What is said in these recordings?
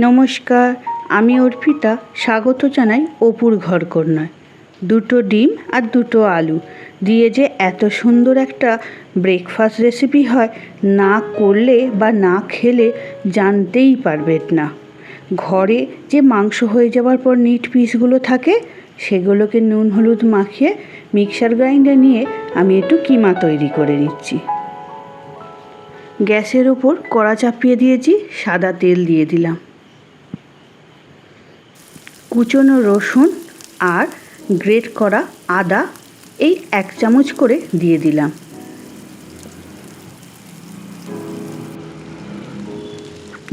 নমস্কার, আমি অর্পিতা স্বাগত জানাই অপুর ঘরকন্যায়। দুটো ডিম আর দুটো আলু দিয়ে যে এত সুন্দর একটা ব্রেকফাস্ট রেসিপি হয়, না করলে বা না খেলে জানতেই পারবেন না। ঘরে যে মাংস হয়ে যাওয়ার পর নিট পিসগুলো থাকে, সেগুলোকে নুন হলুদ মাখিয়ে মিক্সার গ্রাইন্ডার নিয়ে আমি একটু কিমা তৈরি করে নিচ্ছি। গ্যাসের ওপর কড়া চাপিয়ে দিয়েছি, সাদা তেল দিয়ে দিলাম, কুচনো রসুন আর গ্রেট করা আদা এই 1 চামচ করে দিয়ে দিলাম।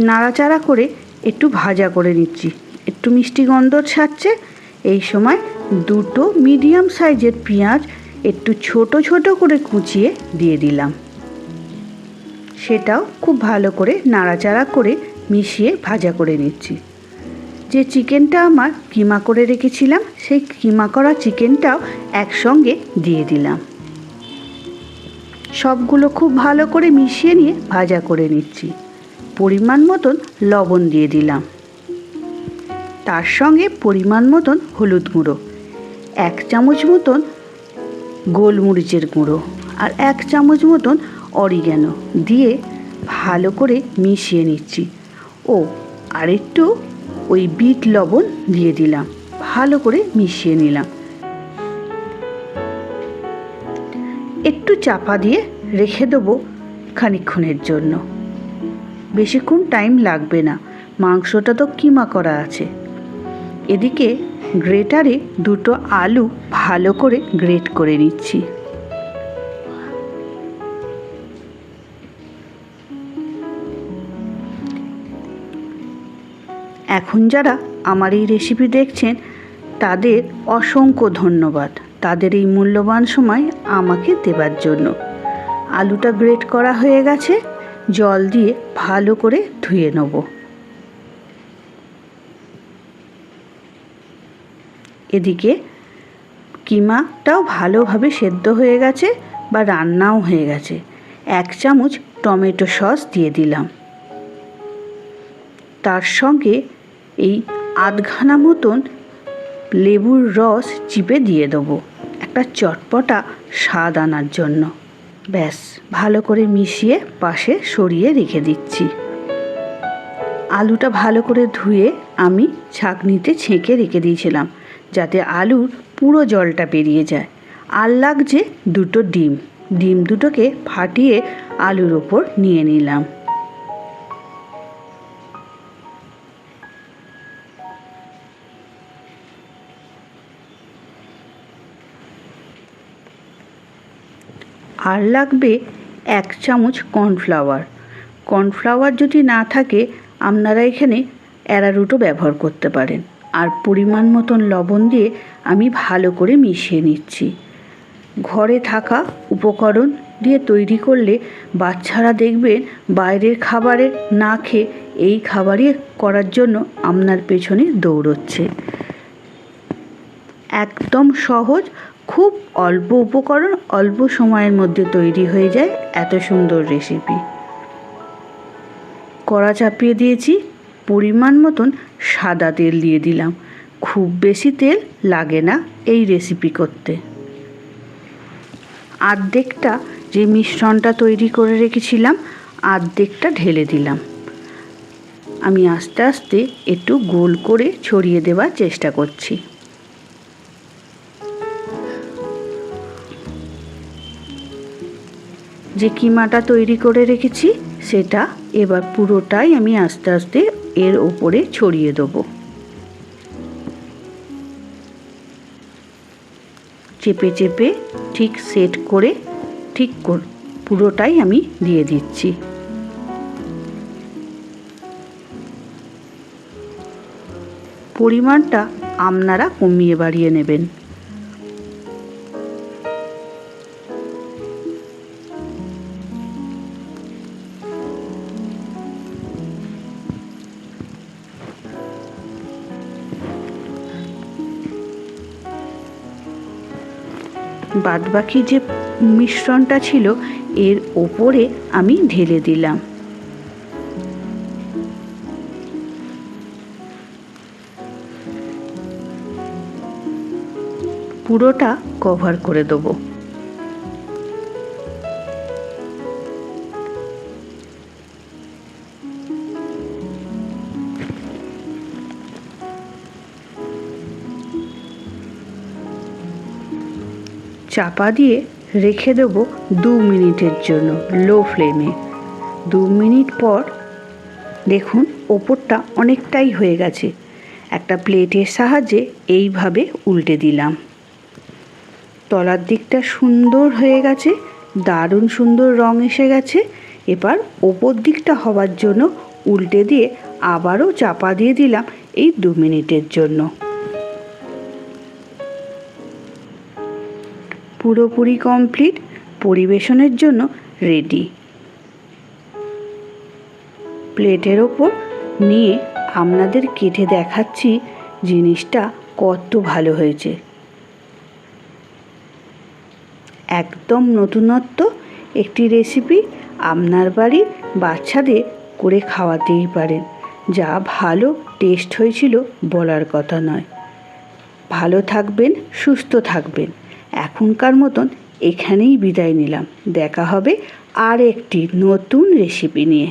নাড়াচাড়া করে একটু ভাজা করে নিচ্ছি, একটু মিষ্টি গন্ধ ছাড়ছে। এই সময় দুটো মিডিয়াম সাইজের পেঁয়াজ একটু ছোট ছোট করে কুচিয়ে দিয়ে দিলাম। সেটাও খুব ভালো করে নাড়াচাড়া করে মিশিয়ে ভাজা করে নিচ্ছি। যে চিকেনটা আমার কিমা করে রেখেছিলাম, সেই কিমা করা চিকেনটাও একসঙ্গে দিয়ে দিলাম। সবগুলো খুব ভালো করে মিশিয়ে নিয়ে ভাজা করে নিচ্ছি। পরিমাণ মতন লবণ দিয়ে দিলাম, তার সঙ্গে পরিমাণ মতন হলুদ গুঁড়ো, 1 চামচ মতন গোলমরিচের গুঁড়ো আর 1 চামচ মতন অরিগ্যানো দিয়ে ভালো করে মিশিয়ে নিচ্ছি। আর একটু ওই বিট লবণ দিয়ে দিলাম, ভালো করে মিশিয়ে নিলাম। একটু চাপা দিয়ে রেখে দেবো খানিকক্ষণের জন্য। বেশিক্ষণ টাইম লাগবে না, মাংসটা তো কিমা করা আছে। এদিকে গ্রেটারে দুটো আলু ভালো করে গ্রেট করে নিচ্ছি। এখন যারা আমার এই রেসিপি দেখছেন, তাদের অসংখ্য ধন্যবাদ, তাদের এই মূল্যবান সময় আমাকে দেবার জন্য। আলুটা গ্রেট করা হয়ে গেছে, জল দিয়ে ভালো করে ধুয়ে নেব। এদিকে কিমাটাও ভালোভাবে সেদ্ধ হয়ে গেছে বা রান্নাও হয়ে গেছে। 1 চামচ টমেটো সস দিয়ে দিলাম, তার সঙ্গে এই আধখানা মতন লেবুর রস চিপে দিয়ে দেবো, একটা চটপটা স্বাদ আনার জন্য। ব্যাস, ভালো করে মিশিয়ে পাশে সরিয়ে রেখে দিচ্ছি। আলুটা ভালো করে ধুয়ে আমি ছাঁকনিতে ছেঁকে রেখে দিয়েছিলাম, যাতে আলুর পুরো জলটা বেরিয়ে যায়। আর লাগছে দুটো ডিম, ডিম দুটোকে ফাটিয়ে আলুর ওপর নিয়ে নিলাম। আর লাগবে 1 চামচ কর্নফ্লাওয়ার। কর্নফ্লাওয়ার যদি না থাকে, আপনারা এখানে অ্যারারুটও ব্যবহার করতে পারেন। আর পরিমাণ মতন লবণ দিয়ে আমি ভালো করে মিশিয়ে নিচ্ছি। ঘরে থাকা উপকরণ দিয়ে তৈরি করলে বাচ্চারা দেখবেন বাইরের খাবারে না খেয়ে এই খাবারই করার জন্য আপনার পেছনে দৌড়চ্ছে। একদম সহজ, খুব অল্প উপকরণ, অল্প সময়ের মধ্যে তৈরি হয়ে যায় এত সুন্দর রেসিপি। কড়া চাপিয়ে দিয়েছি, পরিমাণ মতন সাদা তেল দিয়ে দিলাম। খুব বেশি তেল লাগে না এই রেসিপি করতে। অর্ধেকটা যে মিশ্রণটা তৈরি করে রেখেছিলাম, অর্ধেকটা ঢেলে দিলাম। আমি আস্তে আস্তে একটু গোল করে ছড়িয়ে দেওয়ার চেষ্টা করছি। যে কিমাটা তৈরি করে রেখেছি, সেটা এবার পুরোটাই আমি আস্তে আস্তে এর ওপরে ছড়িয়ে দেবো। চেপে চেপে ঠিক সেট করে পুরোটাই আমি দিয়ে দিচ্ছি। পরিমাণটা আপনারা কমিয়ে বাড়িয়ে নেবেন। বাদবাকি যে মিশ্রণটা ছিল এর ওপরে আমি ঢেলে দিলাম। পুরোটা কভার করে দেবো। চাপা দিয়ে রেখে দেবো 2 মিনিটের জন্য লো ফ্লেমে। 2 মিনিট পর দেখুন ওপরটা অনেকটাই হয়ে গেছে। একটা প্লেটের সাহায্যে এইভাবে উল্টে দিলাম। তলার দিকটা সুন্দর হয়ে গেছে, দারুণ সুন্দর রং এসে গেছে। এবার ওপর দিকটা হওয়ার জন্য উল্টে দিয়ে আবারও চাপা দিয়ে দিলাম এই 2 মিনিটের জন্য। পুরোপুরি কমপ্লিট, পরিবেশনের জন্য রেডি। প্লেটের ওপর নিয়ে আপনাদের কেটে দেখাচ্ছি জিনিসটা কত ভালো হয়েছে। একদম নতুনত্ব একটি রেসিপি, আপনার বাড়ির বাচ্চাদের করে খাওয়াতেই পারেন। যা ভালো টেস্ট হয়েছিল বলার কথা নয়। ভালো থাকবেন, সুস্থ থাকবেন। এখনকার মতন এখানেই বিদায় নিলাম। দেখা হবে আর একটি নতুন রেসিপি নিয়ে।